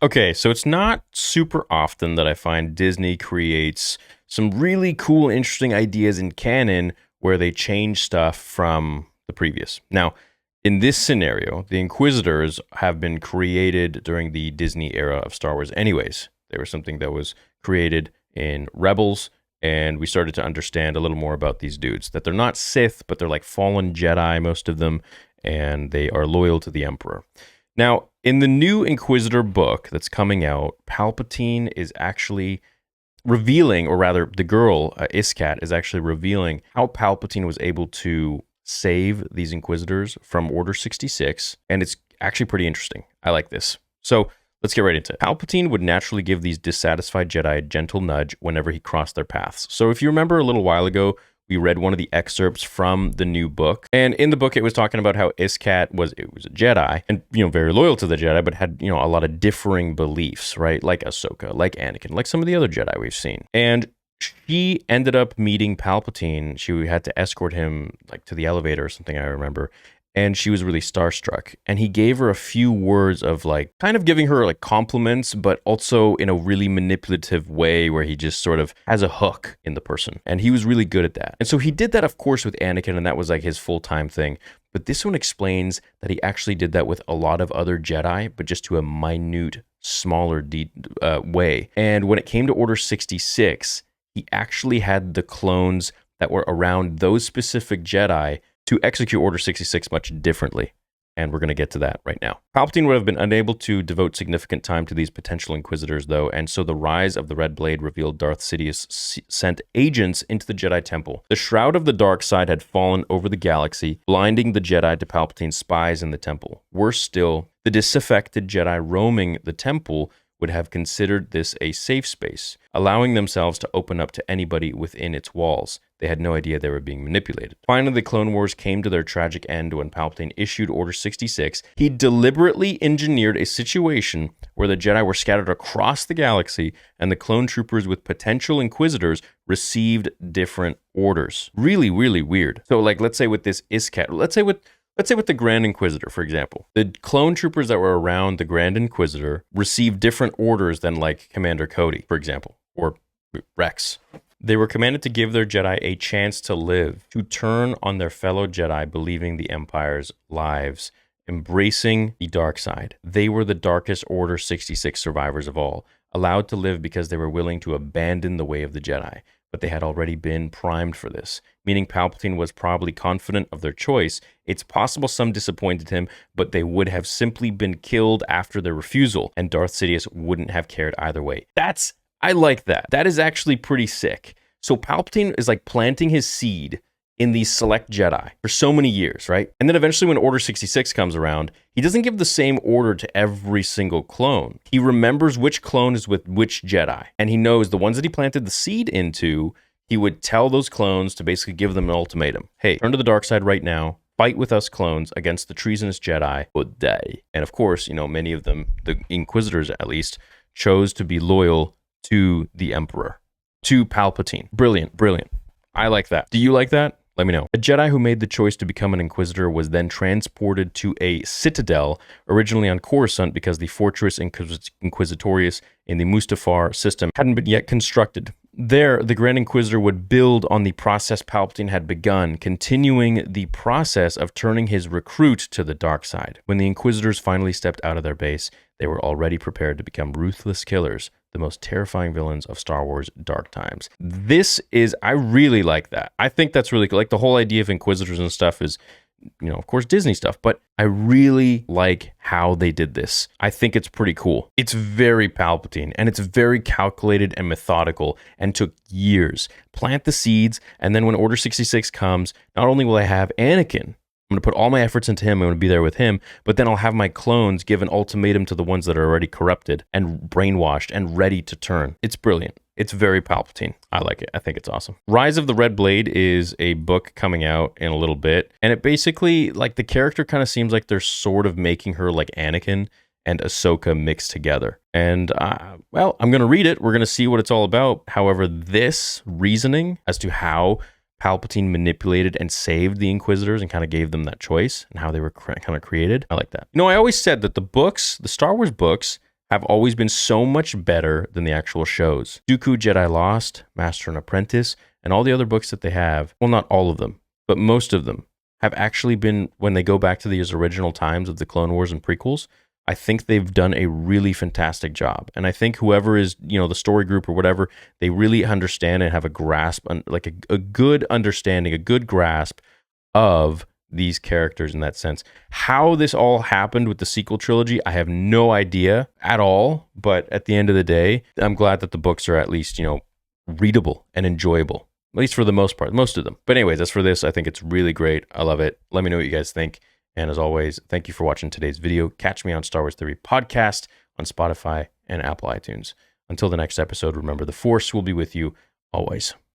Okay, so it's not super often that I find Disney creates some really cool, interesting ideas in canon where they change stuff from the previous. Now, in this scenario, the Inquisitors have been created during the Disney era of Star Wars, anyways. They were something that was created in Rebels, and we started to understand a little more about these dudes. That they're not Sith, but they're like fallen Jedi, most of them, and they are loyal to the Emperor. Now, in the new Inquisitor book that's coming out, Palpatine is actually revealing, or rather, the girl, Iskat, is actually revealing how Palpatine was able to save these Inquisitors from Order 66, and it's actually pretty interesting. I like this. So let's get right into it. Palpatine would naturally give these dissatisfied Jedi a gentle nudge whenever he crossed their paths. So if you remember a little while ago, we read one of the excerpts from the new book, and in the book it was talking about how Iskat was a Jedi, and very loyal to the Jedi, but had a lot of differing beliefs, right? Like Ahsoka, like Anakin, like some of the other Jedi we've seen. And she ended up meeting Palpatine. She had to escort him like to the elevator or something, I remember. And she was really starstruck. And he gave her a few words of like kind of giving her like compliments, but also in a really manipulative way where he just sort of has a hook in the person. And he was really good at that. And so he did that, of course, with Anakin, and that was like his full-time thing. But this one explains that he actually did that with a lot of other Jedi, but just to a minute, smaller way. And when it came to Order 66, he actually had the clones that were around those specific Jedi to execute Order 66 much differently. And we're going to get to that right now. Palpatine would have been unable to devote significant time to these potential Inquisitors, though, and so the rise of the Red Blade revealed Darth Sidious sent agents into the Jedi Temple. The shroud of the dark side had fallen over the galaxy, blinding the Jedi to Palpatine's spies in the temple. Worse still, the disaffected Jedi roaming the temple would have considered this a safe space, allowing themselves to open up to anybody within its walls. They had no idea they were being manipulated. Finally, the Clone Wars came to their tragic end when Palpatine issued Order 66. He deliberately engineered a situation where the Jedi were scattered across the galaxy and the clone troopers with potential Inquisitors received different orders. Really, really weird. So, like, let's say with this Iskat, let's say with the Grand Inquisitor, for example, the clone troopers that were around the Grand Inquisitor received different orders than like Commander Cody, for example, or Rex. They were commanded to give their Jedi a chance to live, to turn on their fellow Jedi, believing the Empire's lives, embracing the dark side. They were the darkest Order 66 survivors of all, allowed to live because they were willing to abandon the way of the Jedi. But they had already been primed for this, meaning Palpatine was probably confident of their choice. It's possible some disappointed him, but they would have simply been killed after their refusal, and Darth Sidious wouldn't have cared either way. I like that. That is actually pretty sick. So Palpatine is like planting his seed in these select Jedi for so many years, right? And then eventually when Order 66 comes around, he doesn't give the same order to every single clone. He remembers which clone is with which Jedi. And he knows the ones that he planted the seed into, he would tell those clones to basically give them an ultimatum. Hey, turn to the dark side right now. Fight with us clones against the treasonous Jedi or die. And of course, many of them, the Inquisitors at least, chose to be loyal to the Emperor, to Palpatine. Brilliant, brilliant. I like that. Do you like that? Let me know. A Jedi who made the choice to become an Inquisitor was then transported to a citadel, originally on Coruscant because the Fortress Inquisitorius in the Mustafar system hadn't been yet constructed. There, the Grand Inquisitor would build on the process Palpatine had begun, continuing the process of turning his recruit to the dark side. When the Inquisitors finally stepped out of their base, they were already prepared to become ruthless killers, the most terrifying villains of Star Wars dark times. I really like that. I think that's really cool. Like the whole idea of Inquisitors and stuff is, of course, Disney stuff, but I really like how they did this. I think it's pretty cool. It's very Palpatine, and it's very calculated and methodical, and took years. Plant the seeds, and then when Order 66 comes, not only will I have Anakin, I'm going to put all my efforts into him, I'm going to be there with him, but then I'll have my clones give an ultimatum to the ones that are already corrupted and brainwashed and ready to turn. It's brilliant. It's very Palpatine. I like it. I think it's awesome. Rise of the Red Blade is a book coming out in a little bit, and it basically, like, the character kind of seems like they're sort of making her like Anakin and Ahsoka mixed together. And, I'm going to read it. We're going to see what it's all about. However, this reasoning as to how Palpatine manipulated and saved the Inquisitors and kind of gave them that choice and how they were kind of created, I like that. I always said that the Star Wars books, have always been so much better than the actual shows. Dooku, Jedi Lost, Master and Apprentice, and all the other books that they have, well, not all of them, but most of them have actually been, when they go back to these original times of the Clone Wars and prequels, I think they've done a really fantastic job. And I think whoever is, the story group or whatever, they really understand and have a grasp, like a good understanding, a good grasp of these characters in that sense. How this all happened with the sequel trilogy, I have no idea at all. But at the end of the day, I'm glad that the books are at least, readable and enjoyable, at least for the most part, most of them. But anyways, as for this, I think it's really great. I love it. Let me know what you guys think. And as always, thank you for watching today's video. Catch me on Star Wars Theory Podcast on Spotify and Apple iTunes. Until the next episode, remember the Force will be with you always.